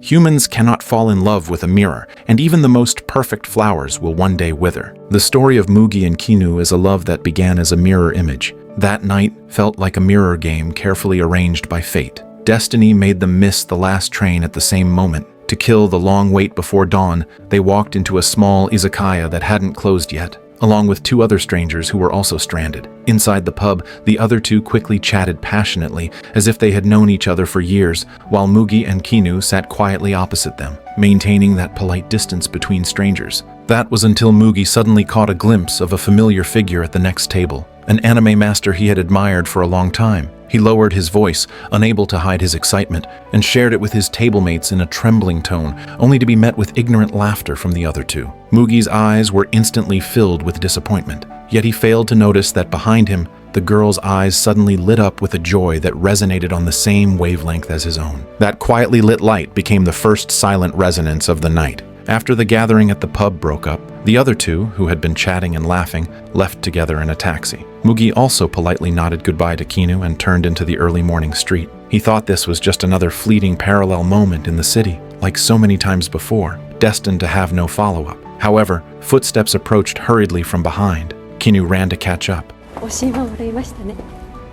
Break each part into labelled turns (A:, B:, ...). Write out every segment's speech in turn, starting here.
A: Humans cannot fall in love with a mirror, and even the most perfect flowers will one day wither. The story of Mugi and Kinu is a love that began as a mirror image. That night felt like a mirror game carefully arranged by fate. Destiny made them miss the last train at the same moment. To kill the long wait before dawn, they walked into a small izakaya that hadn't closed yet, along with two other strangers who were also stranded. Inside the pub, the other two quickly chatted passionately, as if they had known each other for years, while Mugi and Kinu sat quietly opposite them, maintaining that polite distance between strangers. That was until Mugi suddenly caught a glimpse of a familiar figure at the next table, an anime master he had admired for a long time. He lowered his voice, unable to hide his excitement, and shared it with his tablemates in a trembling tone, only to be met with ignorant laughter from the other two. Mugi's eyes were instantly filled with disappointment, yet he failed to notice that behind him, the girl's eyes suddenly lit up with a joy that resonated on the same wavelength as his own. That quietly lit light became the first silent resonance of the night. After the gathering at the pub broke up, the other two, who had been chatting and laughing, left together in a taxi. Mugi also politely nodded goodbye to Kinu and turned into the early morning street. He thought this was just another fleeting parallel moment in the city, like so many times before, destined to have no follow-up. However, footsteps approached hurriedly from behind. Kinu ran to catch up.
B: 欲しいものいましたね。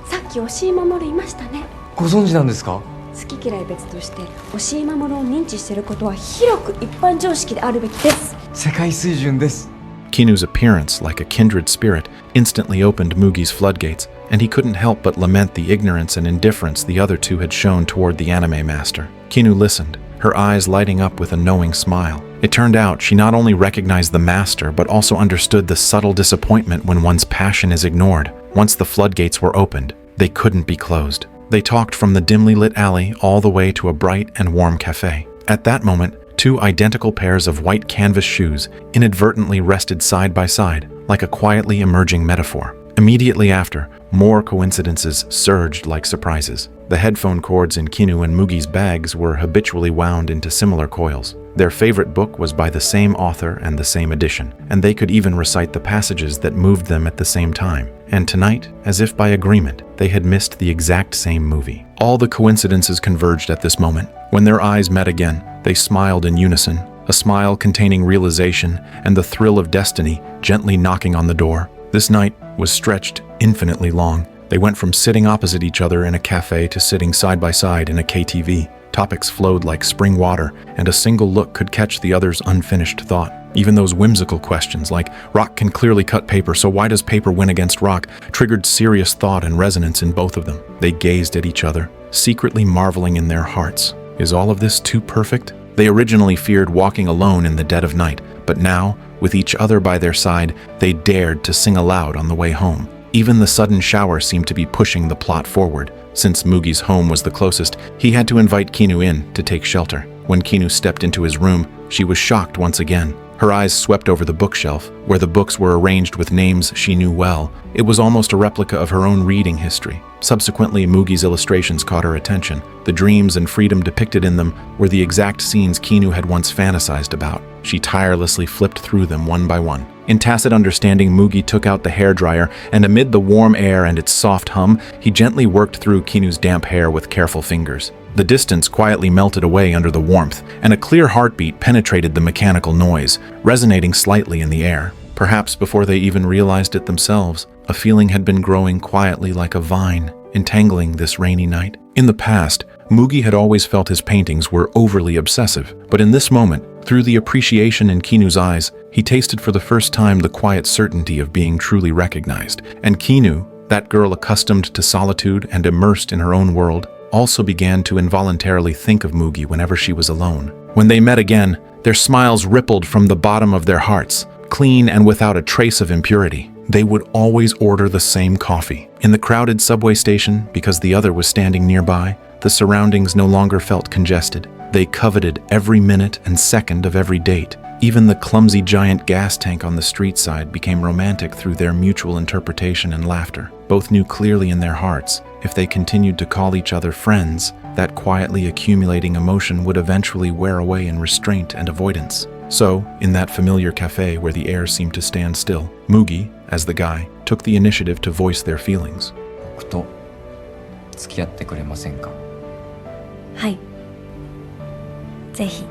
B: さっき欲しいものいましたね。
C: ご存知なんですか？
B: 好き嫌い別として欲しい魔物を認知していることは広く一般常識であるべきです。
C: 世界水準です。
A: Kinu's appearance, like a kindred spirit, instantly opened Mugi's floodgates, and he couldn't help but lament the ignorance and indifference the other two had shown toward the anime master. Kinu listened, her eyes lighting up with a knowing smile. It turned out she not only recognized the master, but also understood the subtle disappointment when one's passion is ignored. Once the floodgates were opened, they couldn't be closed. They talked from the dimly lit alley all the way to a bright and warm cafe. At that moment, two identical pairs of white canvas shoes inadvertently rested side by side, like a quietly emerging metaphor. Immediately after, more coincidences surged like surprises. The headphone cords in Kinu and Mugi's bags were habitually wound into similar coils. Their favorite book was by the same author and the same edition, and they could even recite the passages that moved them at the same time. And tonight, as if by agreement, they had missed the exact same movie. All the coincidences converged at this moment. When their eyes met again, they smiled in unison, a smile containing realization and the thrill of destiny gently knocking on the door. This night was stretched infinitely long. They went from sitting opposite each other in a cafe to sitting side by side in a KTV. Topics flowed like spring water, and a single look could catch the other's unfinished thought. Even those whimsical questions like, rock can clearly cut paper, so why does paper win against rock, triggered serious thought and resonance in both of them. They gazed at each other, secretly marveling in their hearts. Is all of this too perfect? They originally feared walking alone in the dead of night, but now, with each other by their side, they dared to sing aloud on the way home. Even the sudden shower seemed to be pushing the plot forward. Since Mugi's home was the closest, he had to invite Kinu in to take shelter. When Kinu stepped into his room, she was shocked once again. Her eyes swept over the bookshelf, where the books were arranged with names she knew well. It was almost a replica of her own reading history. Subsequently, Mugi's illustrations caught her attention. The dreams and freedom depicted in them were the exact scenes Kinu had once fantasized about. She tirelessly flipped through them one by one. In tacit understanding, Mugi took out the hairdryer, and amid the warm air and its soft hum, he gently worked through Kinu's damp hair with careful fingers. The distance quietly melted away under the warmth, and a clear heartbeat penetrated the mechanical noise, resonating slightly in the air. Perhaps before they even realized it themselves, a feeling had been growing quietly like a vine, entangling this rainy night. In the past, Mugi had always felt his paintings were overly obsessive, but in this moment, through the appreciation in Kinu's eyes, he tasted for the first time the quiet certainty of being truly recognized. And Kinu, that girl accustomed to solitude and immersed in her own world, also began to involuntarily think of Mugi whenever she was alone. When they met again, their smiles rippled from the bottom of their hearts, clean and without a trace of impurity. They would always order the same coffee. In the crowded subway station, because the other was standing nearby, the surroundings no longer felt congested. They coveted every minute and second of every date. Even the clumsy giant gas tank on the street side became romantic through their mutual interpretation and laughter. Both knew clearly in their hearts, if they continued to call each other friends, that quietly accumulating emotion would eventually wear away in restraint and avoidance. So, in that familiar cafe where the air seemed to stand still, Mugi, as the guy, took the initiative to voice their feelings.
C: 僕と付き合ってくれませんか？
B: はい。ぜひ。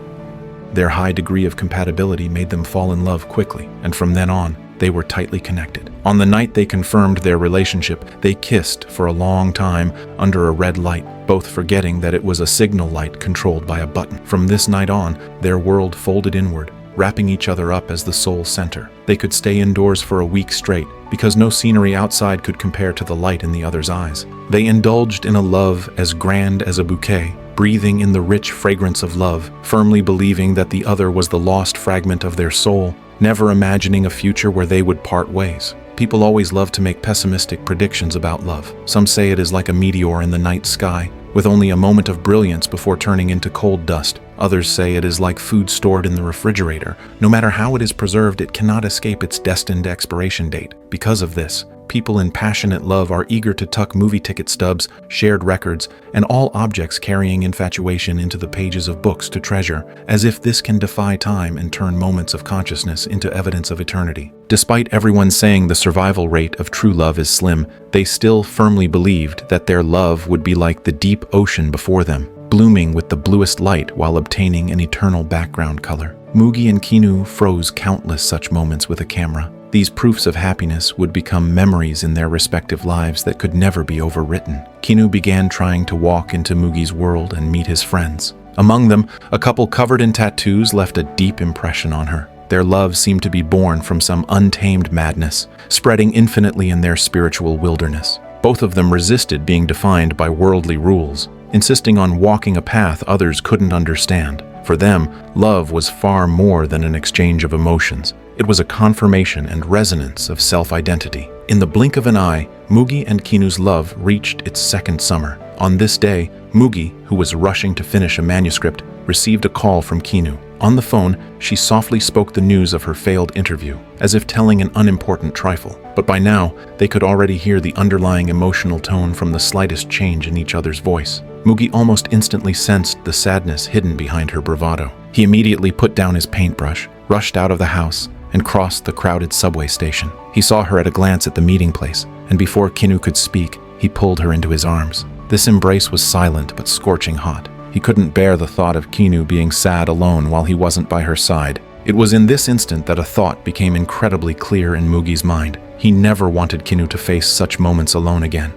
A: Their high degree of compatibility made them fall in love quickly, and from then on, they were tightly connected. On the night they confirmed their relationship, they kissed for a long time under a red light, both forgetting that it was a signal light controlled by a button. From this night on, their world folded inward, wrapping each other up as the sole center. They could stay indoors for a week straight, because no scenery outside could compare to the light in the other's eyes. They indulged in a love as grand as a bouquet, breathing in the rich fragrance of love, firmly believing that the other was the lost fragment of their soul, never imagining a future where they would part ways. People always love to make pessimistic predictions about love. Some say it is like a meteor in the night sky, with only a moment of brilliance before turning into cold dust. Others say it is like food stored in the refrigerator. No matter how it is preserved, it cannot escape its destined expiration date. Because of this, people in passionate love are eager to tuck movie ticket stubs, shared records, and all objects carrying infatuation into the pages of books to treasure, as if this can defy time and turn moments of consciousness into evidence of eternity. Despite everyone saying the survival rate of true love is slim, they still firmly believed that their love would be like the deep ocean before them, blooming with the bluest light while obtaining an eternal background color. Mugi and Kinu froze countless such moments with a camera. These proofs of happiness would become memories in their respective lives that could never be overwritten. Kinu began trying to walk into Mugi's world and meet his friends. Among them, a couple covered in tattoos left a deep impression on her. Their love seemed to be born from some untamed madness, spreading infinitely in their spiritual wilderness. Both of them resisted being defined by worldly rules, insisting on walking a path others couldn't understand. For them, love was far more than an exchange of emotions. It was a confirmation and resonance of self-identity. In the blink of an eye, Mugi and Kinu's love reached its second summer. On this day, Mugi, who was rushing to finish a manuscript, received a call from Kinu. On the phone, she softly spoke the news of her failed interview, as if telling an unimportant trifle. But by now, they could already hear the underlying emotional tone from the slightest change in each other's voice. Mugi almost instantly sensed the sadness hidden behind her bravado. He immediately put down his paintbrush, rushed out of the house, and crossed the crowded subway station. He saw her at a glance at the meeting place, and before Kinu could speak, he pulled her into his arms. This embrace was silent but scorching hot. He couldn't bear the thought of Kinu being sad alone while he wasn't by her side. It was in this instant that a thought became incredibly clear in Mugi's mind. He never wanted Kinu to face such moments alone again.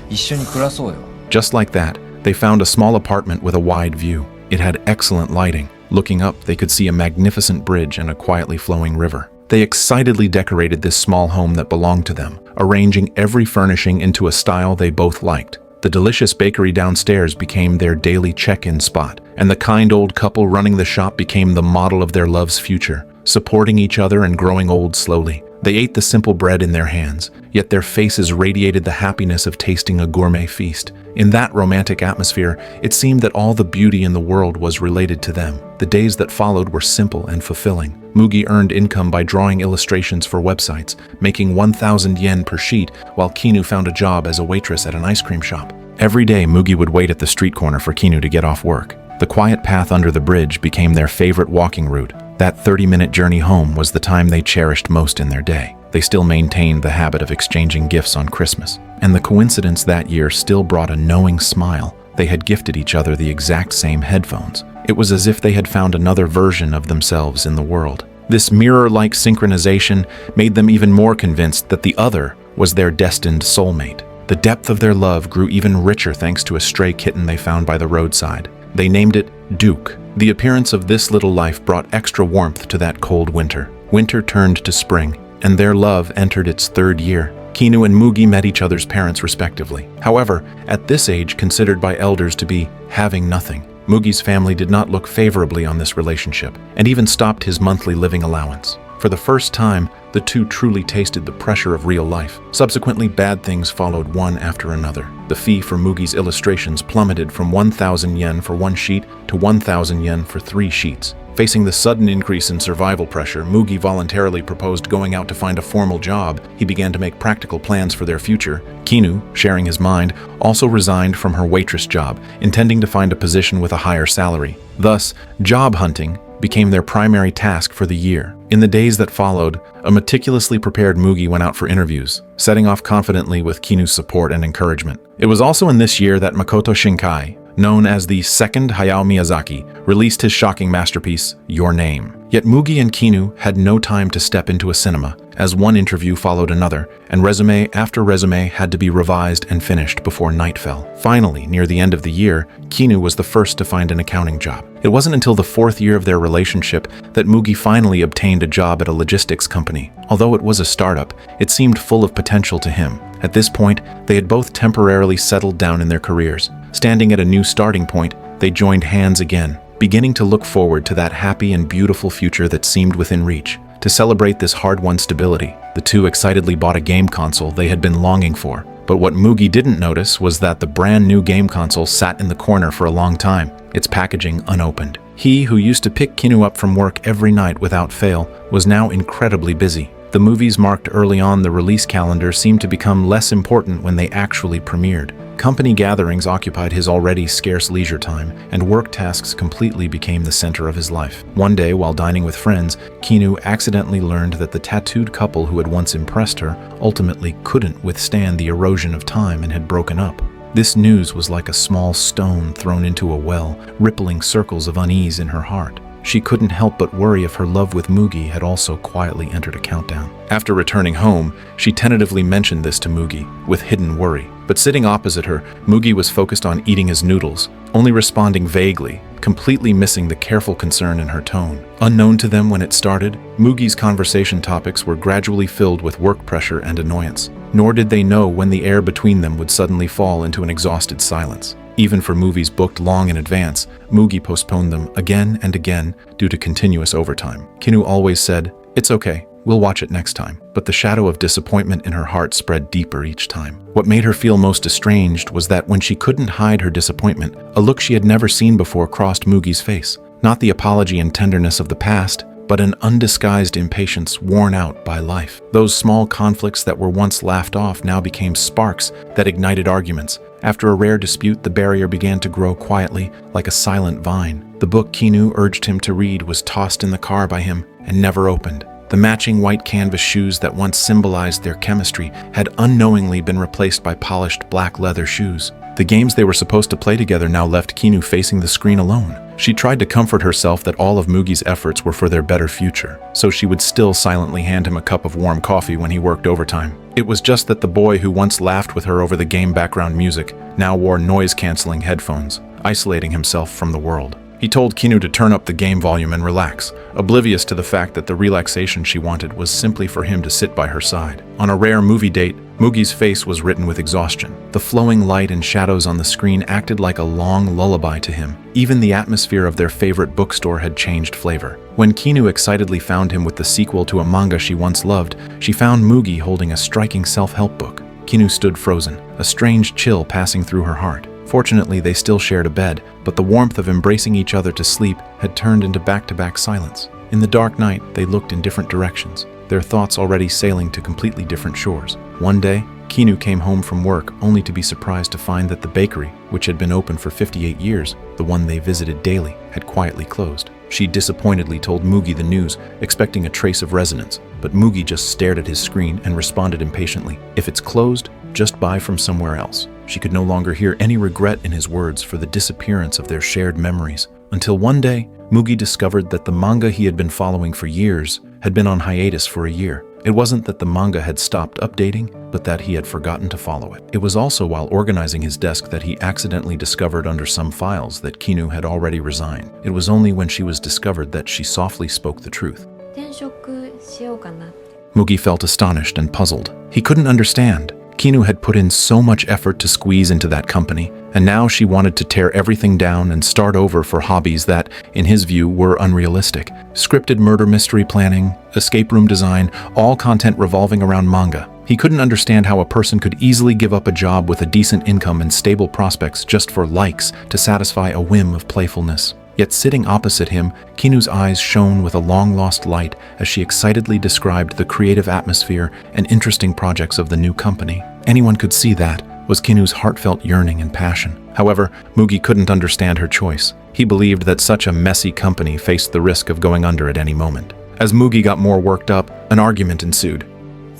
C: 一緒に暮らそうよ。
A: Just like that, they found a small apartment with a wide view. It had excellent lighting. Looking up, they could see a magnificent bridge and a quietly flowing river. They excitedly decorated this small home that belonged to them, arranging every furnishing into a style they both liked. The delicious bakery downstairs became their daily check-in spot, and the kind old couple running the shop became the model of their love's future, supporting each other and growing old slowly. They ate the simple bread in their hands, yet their faces radiated the happiness of tasting a gourmet feast. In that romantic atmosphere, it seemed that all the beauty in the world was related to them. The days that followed were simple and fulfilling. Mugi earned income by drawing illustrations for websites, making 1,000 yen per sheet, while Kinu found a job as a waitress at an ice cream shop. Every day, Mugi would wait at the street corner for Kinu to get off work. The quiet path under the bridge became their favorite walking route. That 30-minute journey home was the time they cherished most in their day. They still maintained the habit of exchanging gifts on Christmas, and the coincidence that year still brought a knowing smile. They had gifted each other the exact same headphones. It was as if they had found another version of themselves in the world. This mirror-like synchronization made them even more convinced that the other was their destined soulmate. The depth of their love grew even richer thanks to a stray kitten they found by the roadside. They named it Duke. The appearance of this little life brought extra warmth to that cold winter. Winter turned to spring, and their love entered its third year. Kinu and Mugi met each other's parents respectively. However, at this age considered by elders to be having nothing, Mugi's family did not look favorably on this relationship, and even stopped his monthly living allowance. For the first time, the two truly tasted the pressure of real life. Subsequently, bad things followed one after another. The fee for Mugi's illustrations plummeted from 1,000 yen for one sheet to 1,000 yen for 3 sheets. Facing the sudden increase in survival pressure, Mugi voluntarily proposed going out to find a formal job. He began to make practical plans for their future. Kinu, sharing his mind, also resigned from her waitress job, intending to find a position with a higher salary. Thus, job hunting became their primary task for the year. In the days that followed, a meticulously prepared Mugi went out for interviews, setting off confidently with Kinu's support and encouragement. It was also in this year that Makoto Shinkai, known as the second Hayao Miyazaki, released his shocking masterpiece, Your Name. Yet Mugi and Kinu had no time to step into a cinema, as one interview followed another, and resume after resume had to be revised and finished before night fell. Finally, near the end of the year, Kinu was the first to find an accounting job. It wasn't until the 4th year of their relationship that Mugi finally obtained a job at a logistics company. Although it was a startup, it seemed full of potential to him. At this point, they had both temporarily settled down in their careers. Standing at a new starting point, they joined hands again, beginning to look forward to that happy and beautiful future that seemed within reach. To celebrate this hard-won stability, the two excitedly bought a game console they had been longing for. But what Mugi didn't notice was that the brand new game console sat in the corner for a long time, its packaging unopened. He, who used to pick Kinu up from work every night without fail, was now incredibly busy. The movies marked early on the release calendar seemed to become less important when they actually premiered. Company gatherings occupied his already scarce leisure time, and work tasks completely became the center of his life. One day, while dining with friends, Kinu accidentally learned that the tattooed couple who had once impressed her ultimately couldn't withstand the erosion of time and had broken up. This news was like a small stone thrown into a well, rippling circles of unease in her heart. She couldn't help but worry if her love with Mugi had also quietly entered a countdown. After returning home, she tentatively mentioned this to Mugi, with hidden worry. But sitting opposite her, Mugi was focused on eating his noodles, only responding vaguely, completely missing the careful concern in her tone. Unknown to them when it started, Mugi's conversation topics were gradually filled with work pressure and annoyance. Nor did they know when the air between them would suddenly fall into an exhausted silence. Even for movies booked long in advance, Mugi postponed them again and again due to continuous overtime. Kinu always said, "It's okay, we'll watch it next time." But the shadow of disappointment in her heart spread deeper each time. What made her feel most estranged was that when she couldn't hide her disappointment, a look she had never seen before crossed Mugi's face. Not the apology and tenderness of the past, but an undisguised impatience worn out by life. Those small conflicts that were once laughed off now became sparks that ignited arguments. After a rare dispute, the barrier began to grow quietly, like a silent vine. The book Kinu urged him to read was tossed in the car by him and never opened. The matching white canvas shoes that once symbolized their chemistry had unknowingly been replaced by polished black leather shoes. The games they were supposed to play together now left Kinu facing the screen alone. She tried to comfort herself that all of Mugi's efforts were for their better future, so she would still silently hand him a cup of warm coffee when he worked overtime. It was just that the boy who once laughed with her over the game background music now wore noise-canceling headphones, isolating himself from the world. He told Kinu to turn up the game volume and relax, oblivious to the fact that the relaxation she wanted was simply for him to sit by her side. On a rare movie date, Mugi's face was written with exhaustion. The flowing light and shadows on the screen acted like a long lullaby to him. Even the atmosphere of their favorite bookstore had changed flavor. When Kinu excitedly found him with the sequel to a manga she once loved, she found Mugi holding a striking self-help book. Kinu stood frozen, a strange chill passing through her heart. Fortunately, they still shared a bed, but the warmth of embracing each other to sleep had turned into back-to-back silence. In the dark night, they looked in different directions, their thoughts already sailing to completely different shores. One day, Kinu came home from work only to be surprised to find that the bakery, which had been open for 58 years, the one they visited daily, had quietly closed. She disappointedly told Mugi the news, expecting a trace of resonance, but Mugi just stared at his screen and responded impatiently, "If it's closed, just buy from somewhere else." She could no longer hear any regret in his words for the disappearance of their shared memories. Until one day, Mugi discovered that the manga he had been following for years had been on hiatus for a year. It wasn't that the manga had stopped updating, but that he had forgotten to follow it. It was also while organizing his desk that he accidentally discovered under some files that Kinu had already resigned. It was only when she was discovered that she softly spoke the truth.
B: 転職しようかなって。
A: Mugi felt astonished and puzzled. He couldn't understand. Kinu had put in so much effort to squeeze into that company, and now she wanted to tear everything down and start over for hobbies that, in his view, were unrealistic. Scripted murder mystery planning, escape room design, all content revolving around manga. He couldn't understand how a person could easily give up a job with a decent income and stable prospects just for likes to satisfy a whim of playfulness. Yet sitting opposite him, Kinu's eyes shone with a long-lost light as she excitedly described the creative atmosphere and interesting projects of the new company. Anyone could see that was Kinu's heartfelt yearning and passion. However, Mugi couldn't understand her choice. He believed that such a messy company faced the risk of going under at any moment. As Mugi got more worked up, an argument ensued.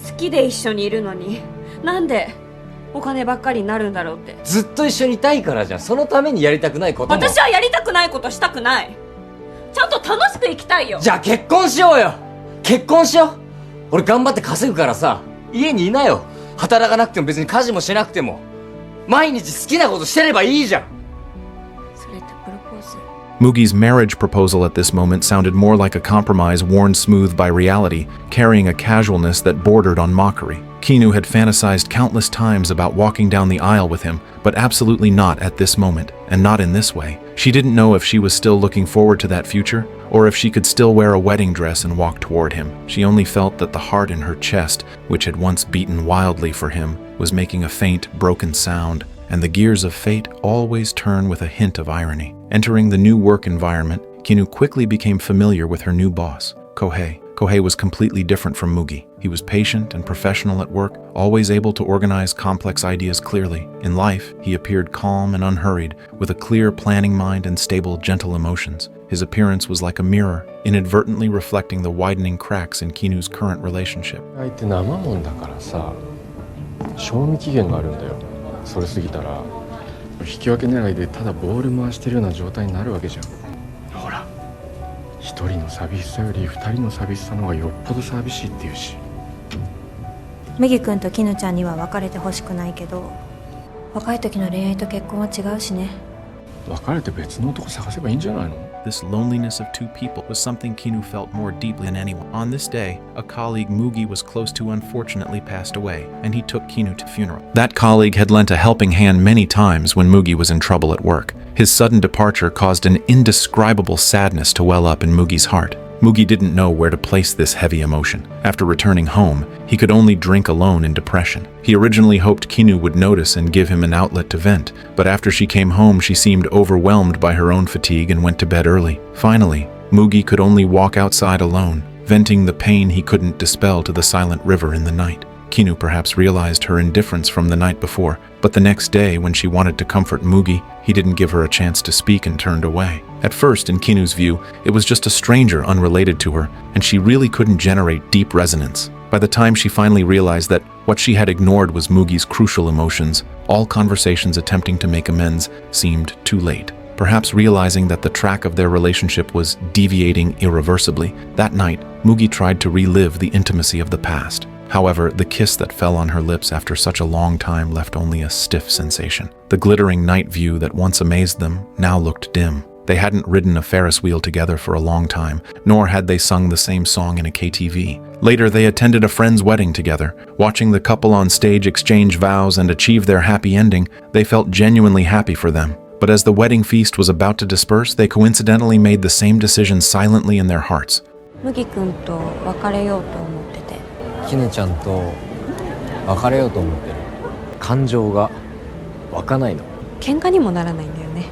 B: 好きで一緒にいるのに、なんでお金ばっかりになるんだろうって。
C: ずっと一緒にいたいからじゃん。そのためにやりたくないことも。
B: 私はやりたくないことしたくない。ちゃんと楽しく生きたいよ。
C: じゃあ結婚しようよ。結婚しよう。俺頑張って稼ぐからさ、家にいなよ。働かなくても別に家事もしなくても毎日好きなことしてればいいじゃん。
B: それってプロポーズ。
A: Mugi's marriage proposal at this moment sounded more like a compromise worn smooth by reality, carrying a casualness that bordered on mockery. Kinu had fantasized countless times about walking down the aisle with him, but absolutely not at this moment, and not in this way. She didn't know if she was still looking forward to that future, or if she could still wear a wedding dress and walk toward him. She only felt that the heart in her chest, which had once beaten wildly for him, was making a faint, broken sound, and the gears of fate always turn with a hint of irony. Entering the new work environment, Kinu quickly became familiar with her new boss, Kohei. Kohei was completely different from Mugi. He was patient and professional at work, always able to organize complex ideas clearly. In life, he appeared calm and unhurried, with a clear planning mind and stable, gentle emotions. His appearance was like a mirror, inadvertently reflecting the widening cracks in Kinu's current relationship.
D: 相手生もんだからさ、賞味期限があるんだよ。それ過ぎたら引き分け狙いでただボール回してるような状態になるわけじゃん。ほら、一人の寂しさより二人の寂しさの方がよっぽど寂しいっていうし。
E: 麦君と絹ちゃんには別れてほしくないけど、若い時の恋愛と結婚は違うしね。
D: 別れて別の男探せばいいんじゃないの？
A: This loneliness of two people was something Kinu felt more deeply than anyone. On this day, a colleague Mugi was close to unfortunately passed away, and he took Kinu to funeral. That colleague had lent a helping hand many times when Mugi was in trouble at work. His sudden departure caused an indescribable sadness to well up in Mugi's heart. Mugi didn't know where to place this heavy emotion. After returning home, he could only drink alone in depression. He originally hoped Kinu would notice and give him an outlet to vent, but after she came home, she seemed overwhelmed by her own fatigue and went to bed early. Finally, Mugi could only walk outside alone, venting the pain he couldn't dispel to the silent river in the night. Kinu perhaps realized her indifference from the night before, but the next day when she wanted to comfort Mugi, he didn't give her a chance to speak and turned away. At first, in Kinu's view, it was just a stranger unrelated to her, and she really couldn't generate deep resonance. By the time she finally realized that what she had ignored was Mugi's crucial emotions, all conversations attempting to make amends seemed too late. Perhaps realizing that the track of their relationship was deviating irreversibly, that night, Mugi tried to relive the intimacy of the past. However, the kiss that fell on her lips after such a long time left only a stiff sensation. The glittering night view that once amazed them now looked dim. They hadn't ridden a Ferris wheel together for a long time, nor had they sung the same song in a KTV. Later, they attended a friend's wedding together. Watching the couple on stage exchange vows and achieve their happy ending, they felt genuinely happy for them. But as the wedding feast was about to disperse, they coincidentally made the same decision silently in their hearts.
E: 麦君と別れようと思ってて。
C: 絹ちゃんと別れようと思ってる。感情が湧かないの。
B: 喧嘩にもならないんだよね。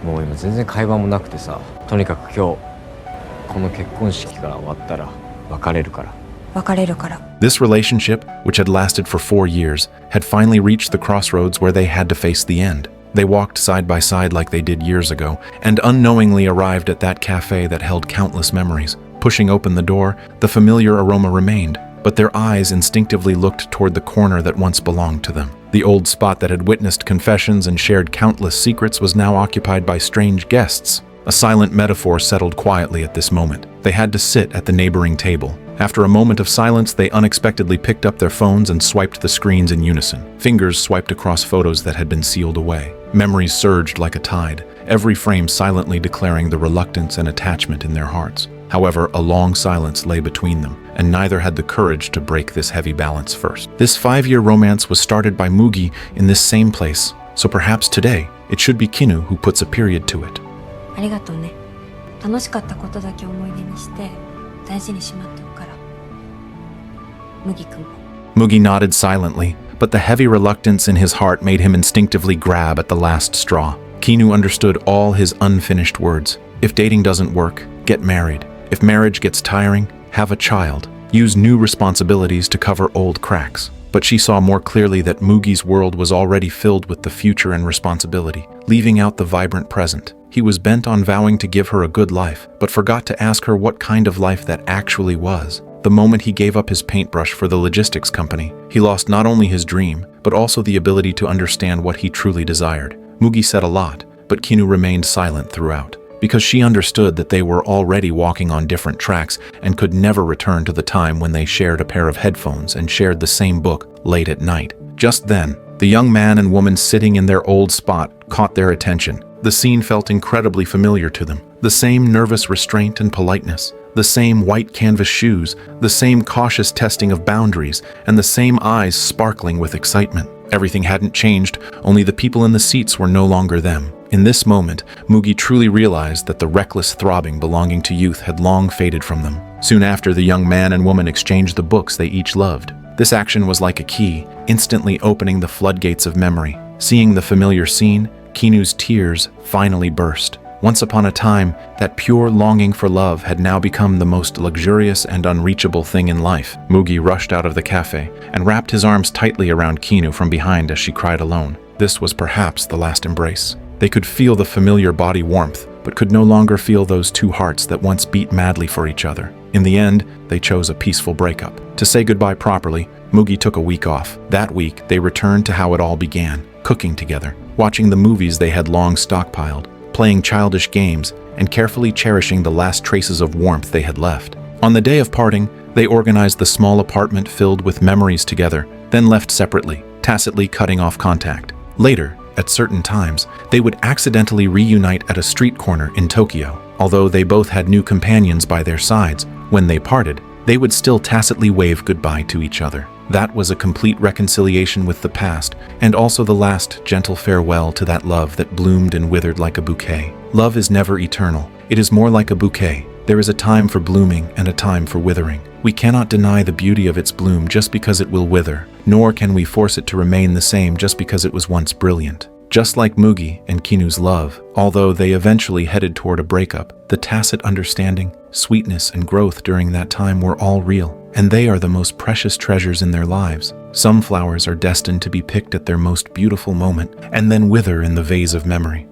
C: もう今全然会話もなくてさ、とにかく今日この結婚式が終わったら別れるから。
E: 別れるから。
A: This relationship, which had lasted for 4 years, had finally reached the crossroads where they had to face the end. They walked side by side like they did years ago, and unknowingly arrived at that cafe that held countless memories. Pushing open the door, the familiar aroma remained, but their eyes instinctively looked toward the corner that once belonged to them. The old spot that had witnessed confessions and shared countless secrets was now occupied by strange guests. A silent metaphor settled quietly at this moment. They had to sit at the neighboring table. After a moment of silence, they unexpectedly picked up their phones and swiped the screens in unison. Fingers swiped across photos that had been sealed away. Memories surged like a tide, every frame silently declaring the reluctance and attachment in their hearts. However, a long silence lay between them, and neither had the courage to break this heavy balance first. This 5-year romance was started by Mugi in this same place, so perhaps today it should be Kinu who puts a period to it.
E: ありがとうね。楽しかったことだけ思い出にして大事にしまっておくから。麦君も。
A: Mugi nodded silently, but the heavy reluctance in his heart made him instinctively grab at the last straw. Kinu understood all his unfinished words. If dating doesn't work, get married. If marriage gets tiring, have a child. Use new responsibilities to cover old cracks. But she saw more clearly that Mugi's world was already filled with the future and responsibility, leaving out the vibrant present. He was bent on vowing to give her a good life, but forgot to ask her what kind of life that actually was. The moment he gave up his paintbrush for the logistics company, he lost not only his dream, but also the ability to understand what he truly desired. Mugi said a lot, but Kinu remained silent throughout, because she understood that they were already walking on different tracks and could never return to the time when they shared a pair of headphones and shared the same book late at night. Just then, the young man and woman sitting in their old spot caught their attention. The scene felt incredibly familiar to them. The same nervous restraint and politeness, the same white canvas shoes, the same cautious testing of boundaries, and the same eyes sparkling with excitement. Everything hadn't changed, only the people in the seats were no longer them. In this moment, Mugi truly realized that the reckless throbbing belonging to youth had long faded from them. Soon after, the young man and woman exchanged the books they each loved. This action was like a key, instantly opening the floodgates of memory. Seeing the familiar scene, Kinu's tears finally burst. Once upon a time, that pure longing for love had now become the most luxurious and unreachable thing in life. Mugi rushed out of the cafe and wrapped his arms tightly around Kinu from behind as she cried alone. This was perhaps the last embrace. They could feel the familiar body warmth, but could no longer feel those two hearts that once beat madly for each other. In the end, they chose a peaceful breakup. To say goodbye properly, Mugi took a week off. That week, they returned to how it all began, cooking together, watching the movies they had long stockpiled, playing childish games, and carefully cherishing the last traces of warmth they had left. On the day of parting, they organized the small apartment filled with memories together, then left separately, tacitly cutting off contact. Later, at certain times, they would accidentally reunite at a street corner in Tokyo. Although they both had new companions by their sides, when they parted, they would still tacitly wave goodbye to each other. That was a complete reconciliation with the past, and also the last gentle farewell to that love that bloomed and withered like a bouquet. Love is never eternal. It is more like a bouquet. There is a time for blooming and a time for withering. We cannot deny the beauty of its bloom just because it will wither, nor can we force it to remain the same just because it was once brilliant. Just like Mugi and Kinu's love, although they eventually headed toward a breakup, the tacit understanding, sweetness, and growth during that time were all real, and they are the most precious treasures in their lives. Some flowers are destined to be picked at their most beautiful moment and then wither in the vase of memory.